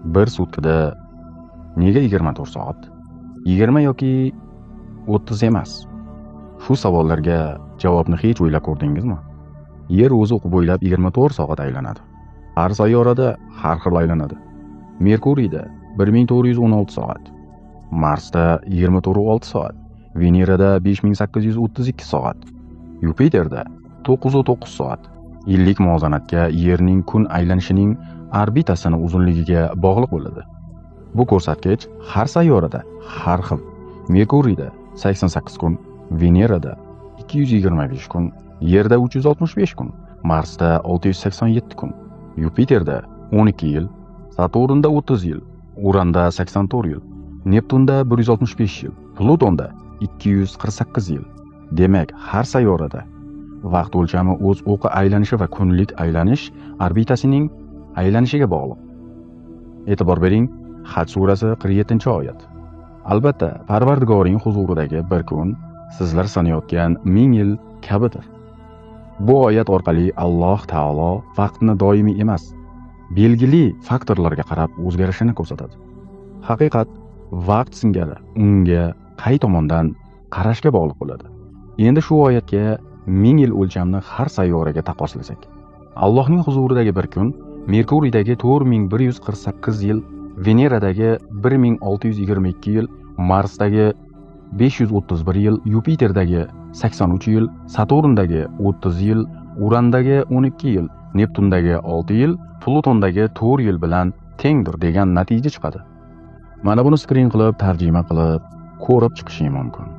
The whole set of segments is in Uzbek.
Bir sutkada nega 24 soat? 20 yoki 30 emas? Shu savollarga javobni hech o'ylab ko'rdingizmi? Yer o'zi o'q bo'ylab 24 soat aylanadi. Har sayyorada har xil aylanadi. Merkuriyda 1416 soat, Marsda 24,6 soat, Venerada 5832 soat, Yupiterda 909 soat. Yillik muvozanatga Yerning kun aylanishining orbitasini uzunligiga bog'liq bo'ladi. Bu ko'rsatkich har sayyorada har xil. Merkuriyda 88 kun, Venerada 225 kun, Yerda 365 kun, Marsda 687 kun, Yupiterda 12 yil, Saturnda 30 yil, Uranda 84 yil, Neptunda 165 yil, Plutonda 248 yil. Demak, har sayyorada vaqt o'lchami o'z o'qi aylanishi va kunlik aylanish orbitasining aylanishiga bog'liq. E'tibor bering, Haj surasi 47-oyat. Albatta, Parvardigoring huzuridagi bir kun sizlar sanayotgan 1000 yil kabidir. Bu oyat orqali Alloh taolo vaqtni doimiy emas, belgili faktorlarga qarab o'zgarishini ko'rsatadi. Haqiqat vaqt singari unga qay tomondan qarashga bog'liq bo'ladi. Endi shu oyatga 1000 yil o'lchamni har sayyoraga taqqoslasak, Allohning huzuridagi bir kun Merkuriydagi 4148 yil, Veneradagi 1622 yil, Marsdagi 531 yil, Yupiterdagi 83 yil, Saturndagi 30 yil, Urandagi 12 yil, Neptundagi 6 yil, Plutondagi 4 yil bilan tengdir degan natija chiqadi. Mana buni skrin qilib, tarjima qilib, ko'rib chiqishing mumkin.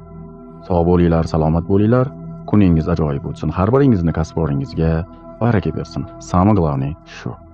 Sog' bo'linglar, salomat bo'linglar. Kuningiz ajoyib bo'lsin. Har biringizning kasb-koringizga baraka bersin. Самое главное shu.